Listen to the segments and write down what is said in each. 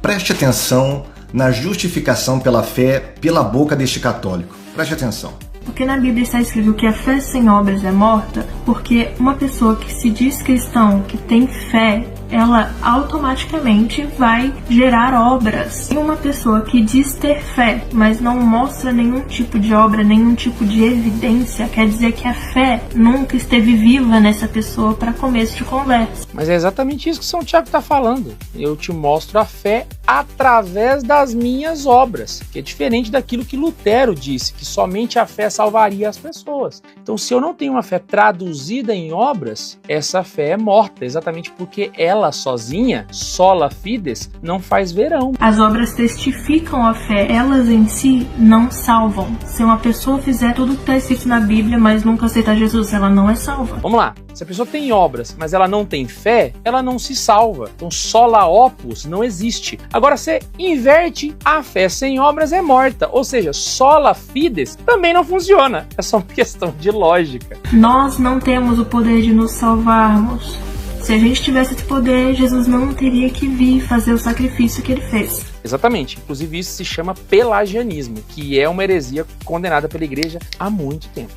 Preste atenção na justificação pela fé pela boca deste católico. Preste atenção. Porque na Bíblia está escrito que a fé sem obras é morta, porque uma pessoa que se diz cristão, que tem fé, ela automaticamente vai gerar obras. E uma pessoa que diz ter fé, mas não mostra nenhum tipo de obra, nenhum tipo de evidência, quer dizer que a fé nunca esteve viva nessa pessoa para começo de conversa. Mas é exatamente isso que São Tiago está falando. Eu te mostro a fé através das minhas obras, que é diferente daquilo que Lutero disse, que somente a fé salvaria as pessoas. Então, se eu não tenho uma fé traduzida em obras, essa fé é morta, exatamente porque ela sozinha, sola fides, não faz verão. As obras testificam a fé, elas em si não salvam. Se uma pessoa fizer tudo que está escrito na Bíblia, mas nunca aceitar Jesus, ela não é salva. Vamos lá. Se a pessoa tem obras, mas ela não tem fé, ela não se salva. Então, sola opus não existe. Agora, você inverte, a fé sem obras é morta. Ou seja, sola fides também não funciona. É só uma questão de lógica. Nós não temos o poder de nos salvarmos. Se a gente tivesse esse poder, Jesus não teria que vir fazer o sacrifício que ele fez. Exatamente. Inclusive, isso se chama pelagianismo, que é uma heresia condenada pela igreja há muito tempo.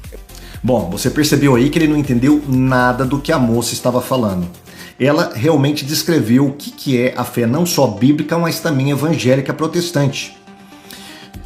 Bom, você percebeu aí que ele não entendeu nada do que a moça estava falando. Ela realmente descreveu o que é a fé não só bíblica, mas também evangélica protestante.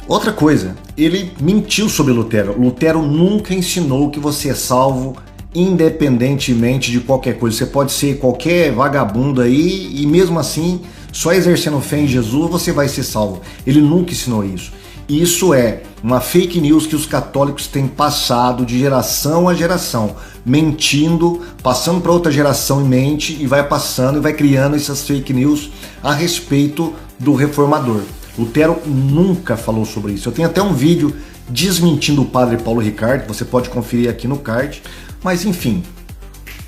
Outra coisa, ele mentiu sobre Lutero. Lutero nunca ensinou que você é salvo independentemente de qualquer coisa. Você pode ser qualquer vagabundo aí e mesmo assim, só exercendo fé em Jesus, você vai ser salvo. Ele nunca ensinou isso. Isso é uma fake news que os católicos têm passado de geração a geração, mentindo, passando para outra geração em mente e vai passando e vai criando essas fake news a respeito do reformador. Lutero nunca falou sobre isso. Eu tenho até um vídeo desmentindo o padre Paulo Ricardo, que você pode conferir aqui no card. Mas enfim,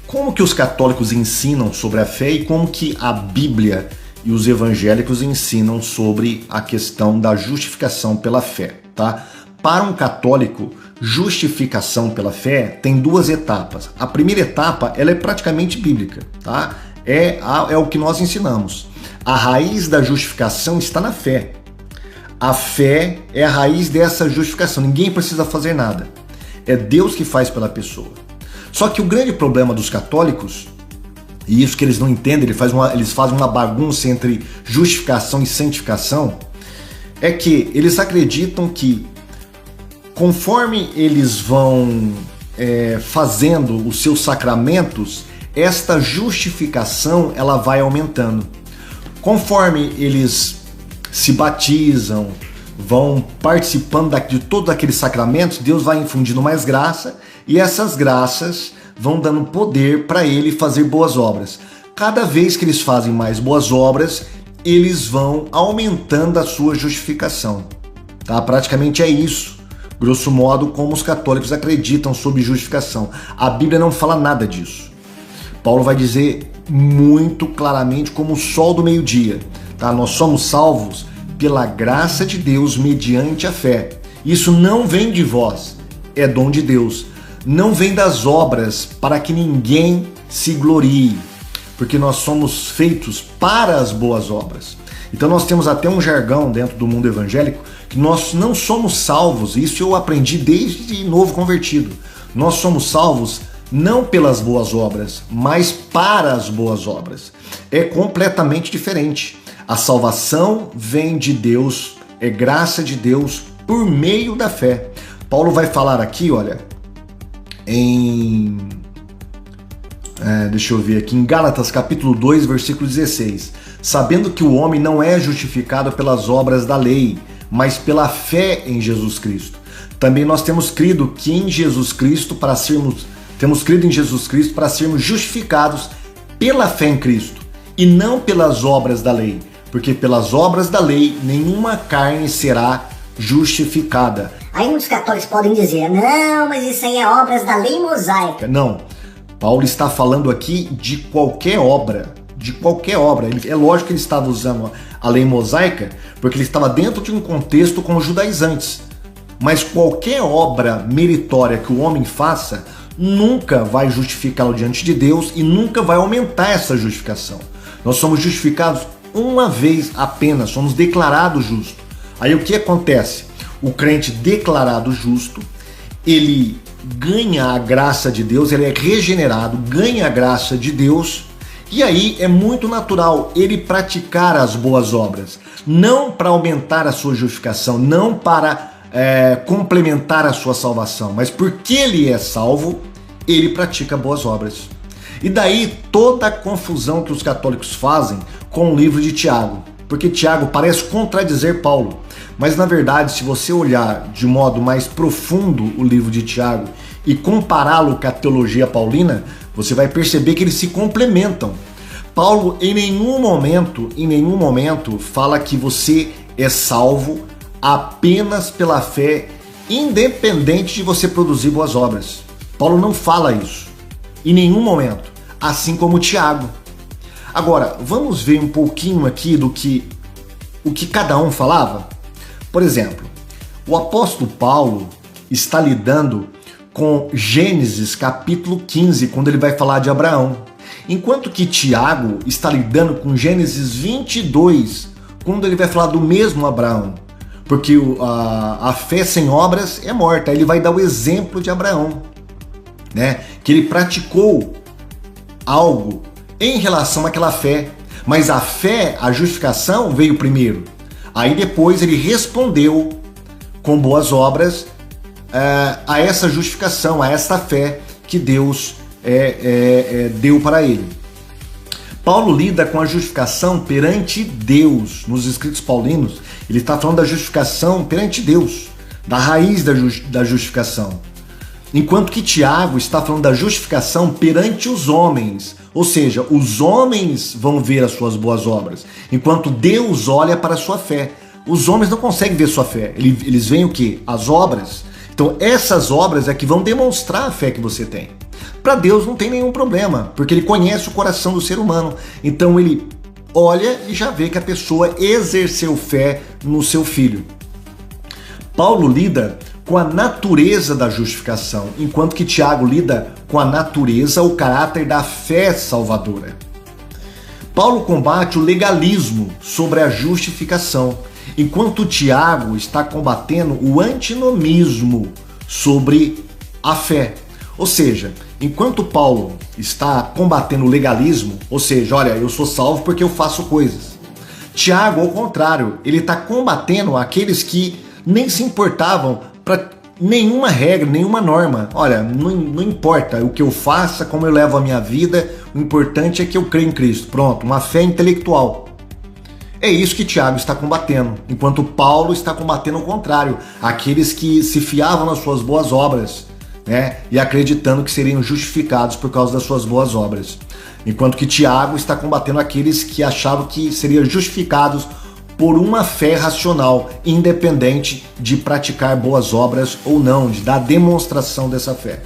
como que os católicos ensinam sobre a fé e como que a Bíblia e os evangélicos ensinam sobre a questão da justificação pela fé, tá? Para um católico, justificação pela fé tem duas etapas. A primeira etapa, ela é praticamente bíblica, tá? É o que nós ensinamos. A raiz da justificação está na fé. A fé é a raiz dessa justificação. Ninguém precisa fazer nada. É Deus que faz pela pessoa. Só que o grande problema dos católicos, e isso que eles não entendem, eles fazem uma bagunça entre justificação e santificação, é que eles acreditam que conforme eles vão fazendo os seus sacramentos, esta justificação ela vai aumentando. Conforme eles se batizam, vão participando de todos aqueles sacramentos, Deus vai infundindo mais graça e essas graças vão dando poder para ele fazer boas obras. Cada vez que eles fazem mais boas obras, eles vão aumentando a sua justificação. Tá? Praticamente é isso, grosso modo, como os católicos acreditam sobre justificação. A Bíblia não fala nada disso. Paulo vai dizer muito claramente como o sol do meio-dia. Tá? Nós somos salvos pela graça de Deus mediante a fé. Isso não vem de vós, é dom de Deus. Não vem das obras para que ninguém se glorie, porque nós somos feitos para as boas obras. Então nós temos até um jargão dentro do mundo evangélico que nós não somos salvos, isso eu aprendi desde novo convertido. Nós somos salvos não pelas boas obras, mas para as boas obras. É completamente diferente. A salvação vem de Deus, é graça de Deus por meio da fé. Paulo vai falar aqui, olha, deixa eu ver aqui, em Gálatas capítulo 2, versículo 16. Sabendo que o homem não é justificado pelas obras da lei, mas pela fé em Jesus Cristo. Também nós temos crido em Jesus Cristo para sermos justificados pela fé em Cristo e não pelas obras da lei, porque pelas obras da lei nenhuma carne será justificada. Aí muitos católicos podem dizer, não, mas isso aí é obras da lei mosaica. Não, Paulo está falando aqui de qualquer obra, É lógico que ele estava usando a lei mosaica, porque ele estava dentro de um contexto com os judaizantes. Mas qualquer obra meritória que o homem faça, nunca vai justificá-lo diante de Deus e nunca vai aumentar essa justificação. Nós somos justificados uma vez apenas, somos declarados justos. Aí o que acontece? O crente declarado justo, ele ganha a graça de Deus, ele é regenerado, ganha a graça de Deus, e aí é muito natural ele praticar as boas obras, não para aumentar a sua justificação, não para complementar a sua salvação, mas porque ele é salvo, ele pratica boas obras. E daí toda a confusão que os católicos fazem com o livro de Tiago, porque Tiago parece contradizer Paulo, mas na verdade, se você olhar de modo mais profundo o livro de Tiago e compará-lo com a teologia paulina, você vai perceber que eles se complementam. Paulo em nenhum momento fala que você é salvo apenas pela fé, independente de você produzir boas obras. Paulo não fala isso em nenhum momento, assim como Tiago. Agora, vamos ver um pouquinho aqui o que cada um falava? Por exemplo, o apóstolo Paulo está lidando com Gênesis capítulo 15, quando ele vai falar de Abraão. Enquanto que Tiago está lidando com Gênesis 22, quando ele vai falar do mesmo Abraão. Porque a fé sem obras é morta. Ele vai dar o exemplo de Abraão, né? Que ele praticou algo em relação àquela fé. Mas a fé, a justificação veio primeiro. Aí depois ele respondeu com boas obras a essa justificação, a essa fé que Deus deu para ele. Paulo lida com a justificação perante Deus. Nos escritos paulinos, ele está falando da justificação perante Deus, da raiz da justificação. Enquanto que Tiago está falando da justificação perante os homens, ou seja, os homens vão ver as suas boas obras, enquanto Deus olha para a sua fé. Os homens não conseguem ver sua fé, eles veem o quê? As obras. Então essas obras é que vão demonstrar a fé que você tem. Para Deus não tem nenhum problema, porque ele conhece o coração do ser humano. Então ele olha e já vê que a pessoa exerceu fé no seu filho. Paulo lida com a natureza da justificação, enquanto que Tiago lida com a natureza, o caráter da fé salvadora. Paulo combate o legalismo sobre a justificação, enquanto Tiago está combatendo o antinomismo sobre a fé. Ou seja, enquanto Paulo está combatendo o legalismo, ou seja, olha, eu sou salvo porque eu faço coisas. Tiago, ao contrário, ele está combatendo aqueles que nem se importavam para nenhuma regra, nenhuma norma. Olha, não importa o que eu faça, como eu levo a minha vida, o importante é que eu creio em Cristo. Pronto, uma fé intelectual. É isso que Tiago está combatendo, enquanto Paulo está combatendo o contrário, aqueles que se fiavam nas suas boas obras, né, e acreditando que seriam justificados por causa das suas boas obras. Enquanto que Tiago está combatendo aqueles que achavam que seriam justificados por uma fé racional, independente de praticar boas obras ou não, de dar demonstração dessa fé.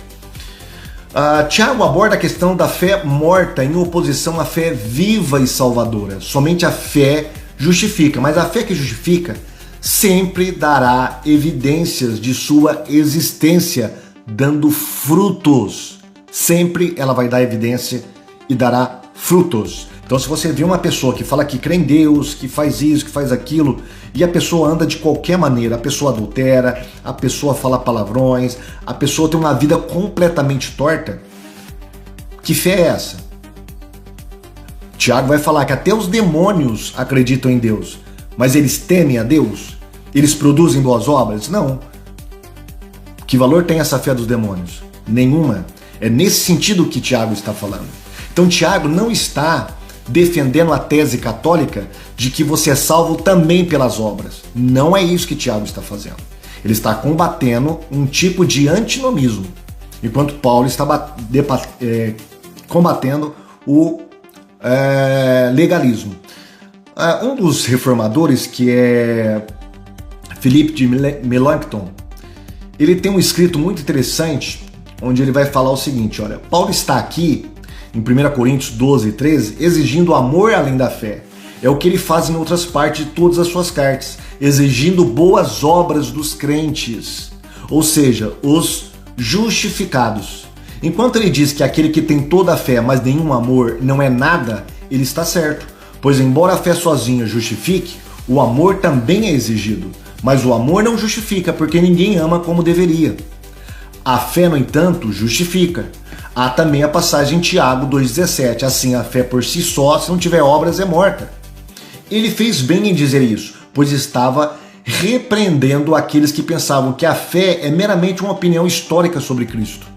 Tiago aborda a questão da fé morta em oposição à fé viva e salvadora. Somente a fé justifica, mas a fé que justifica sempre dará evidências de sua existência, dando frutos. Sempre ela vai dar evidência e dará frutos. Então, se você vê uma pessoa que fala que crê em Deus, que faz isso, que faz aquilo, e a pessoa anda de qualquer maneira, a pessoa adultera, a pessoa fala palavrões, a pessoa tem uma vida completamente torta, que fé é essa? Tiago vai falar que até os demônios acreditam em Deus, mas eles temem a Deus? Eles produzem boas obras? Não. Que valor tem essa fé dos demônios? Nenhuma. É nesse sentido que Tiago está falando. Então Tiago não está defendendo a tese católica de que você é salvo também pelas obras. Não é isso que Tiago está fazendo. Ele está combatendo um tipo de antinomismo, enquanto Paulo está combatendo o legalismo. Um dos reformadores, que é Philippe de Melanchthon, ele tem um escrito muito interessante, onde ele vai falar o seguinte, olha, Paulo está aqui em 1 Coríntios 12, 13, exigindo amor além da fé. É o que ele faz em outras partes de todas as suas cartas, exigindo boas obras dos crentes, ou seja, os justificados. Enquanto ele diz que aquele que tem toda a fé, mas nenhum amor, não é nada, ele está certo, Pois embora a fé sozinha justifique, o amor também é exigido. Mas o amor não justifica, porque ninguém ama como deveria. A fé, no entanto, justifica. Há também a passagem em Tiago 2,17. Assim, a fé por si só, se não tiver obras, é morta. Ele fez bem em dizer isso, pois estava repreendendo aqueles que pensavam que a fé é meramente uma opinião histórica sobre Cristo.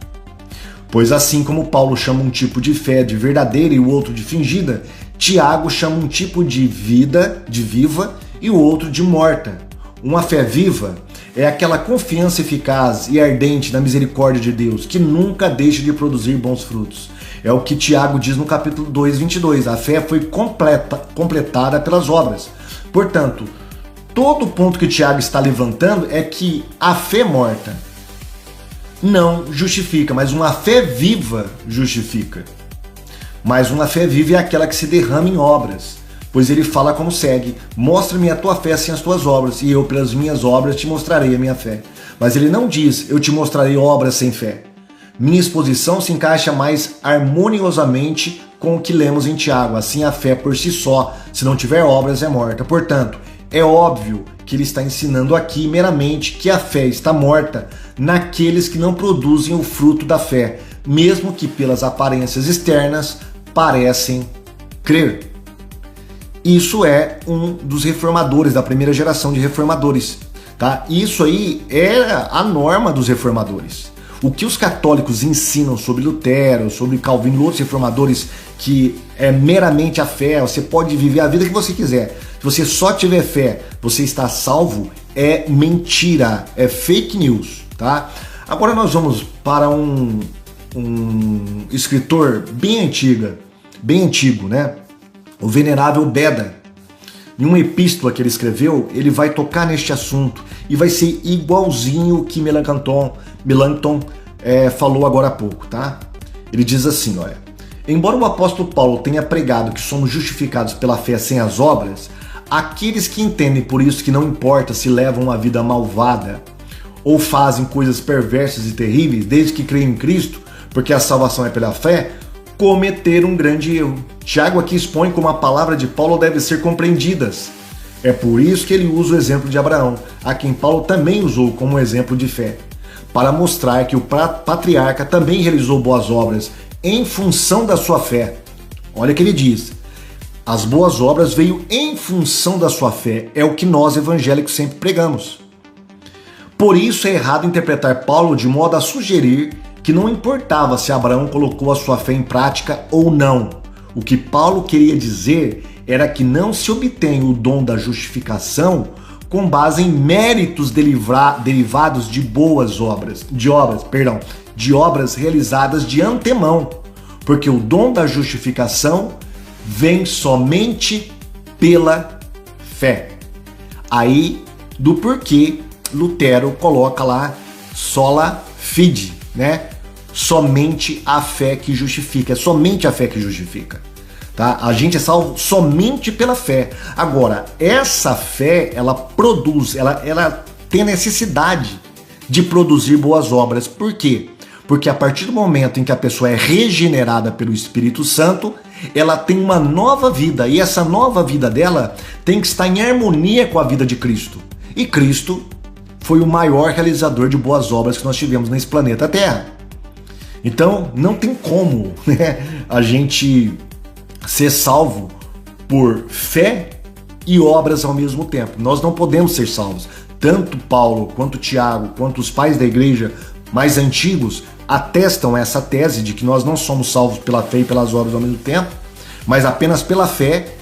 Pois assim como Paulo chama um tipo de fé de verdadeira e o outro de fingida, Tiago chama um tipo de vida, de viva, e o outro de morta. Uma fé viva é aquela confiança eficaz e ardente na misericórdia de Deus, que nunca deixa de produzir bons frutos. É o que Tiago diz no capítulo 2:22. A fé foi completada pelas obras. Portanto, todo o ponto que Tiago está levantando é que a fé morta não justifica, mas uma fé viva justifica. Mas uma fé viva é aquela que se derrama em obras. Pois ele fala como segue: mostra-me a tua fé sem as tuas obras, e eu pelas minhas obras te mostrarei a minha fé. Mas ele não diz: eu te mostrarei obras sem fé. Minha exposição se encaixa mais harmoniosamente com o que lemos em Tiago. Assim, a fé por si só, se não tiver obras, é morta. Portanto, é óbvio que ele está ensinando aqui meramente que a fé está morta naqueles que não produzem o fruto da fé, mesmo que pelas aparências externas parecem crer. Isso é um dos reformadores, da primeira geração de reformadores, tá? Isso aí era a norma dos reformadores. O que os católicos ensinam sobre Lutero, sobre Calvino e outros reformadores, que é meramente a fé, você pode viver a vida que você quiser. Se você só tiver fé, você está salvo, é mentira, é fake news, tá? Agora nós vamos para um escritor bem antigo, né? O venerável Beda. Em uma epístola que ele escreveu, ele vai tocar neste assunto e vai ser igualzinho o que Melanchthon falou agora há pouco, tá? Ele diz assim, olha: embora o apóstolo Paulo tenha pregado que somos justificados pela fé sem as obras, aqueles que entendem por isso que não importa se levam uma vida malvada ou fazem coisas perversas e terríveis, desde que creem em Cristo, porque a salvação é pela fé, cometeram um grande erro. Tiago aqui expõe como a palavra de Paulo deve ser compreendidas. É por isso que ele usa o exemplo de Abraão, a quem Paulo também usou como exemplo de fé, para mostrar que o patriarca também realizou boas obras em função da sua fé. Olha o que ele diz: as boas obras veio em função da sua fé. É o que nós evangélicos sempre pregamos. Por isso é errado interpretar Paulo de modo a sugerir que não importava se Abraão colocou a sua fé em prática ou não. O que Paulo queria dizer era que não se obtém o dom da justificação com base em méritos derivados de de obras realizadas de antemão, porque o dom da justificação vem somente pela fé. Aí, do porquê Lutero coloca lá sola fide, né? Somente a fé que justifica, é somente a fé que justifica, tá? A gente é salvo somente pela fé. Agora, essa fé, ela produz, ela tem necessidade de produzir boas obras. Por quê? Porque a partir do momento em que a pessoa é regenerada pelo Espírito Santo, ela tem uma nova vida, e essa nova vida dela tem que estar em harmonia com a vida de Cristo. E Cristo foi o maior realizador de boas obras que nós tivemos nesse planeta Terra. Então, não tem como, né, a gente ser salvo por fé e obras ao mesmo tempo. Nós não podemos ser salvos. Tanto Paulo, quanto Tiago, quanto os pais da igreja mais antigos atestam essa tese de que nós não somos salvos pela fé e pelas obras ao mesmo tempo, mas apenas pela fé.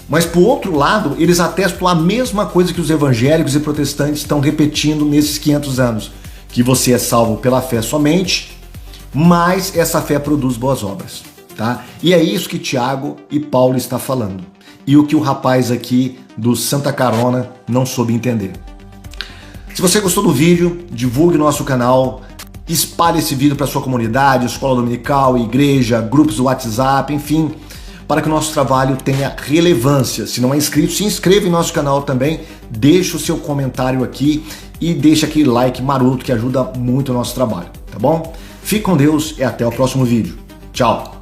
Mas, por outro lado, eles atestam a mesma coisa que os evangélicos e protestantes estão repetindo nesses 500 anos, que você é salvo pela fé somente, mas essa fé produz boas obras, tá? E é isso que Tiago e Paulo estão falando. E o que o rapaz aqui do Santa Carona não soube entender. Se você gostou do vídeo, divulgue nosso canal, espalhe esse vídeo para sua comunidade, escola dominical, igreja, grupos do WhatsApp, enfim, para que o nosso trabalho tenha relevância. Se não é inscrito, se inscreva em nosso canal também, deixe o seu comentário aqui e deixe aquele like maroto que ajuda muito o nosso trabalho, tá bom? Fique com Deus e até o próximo vídeo. Tchau!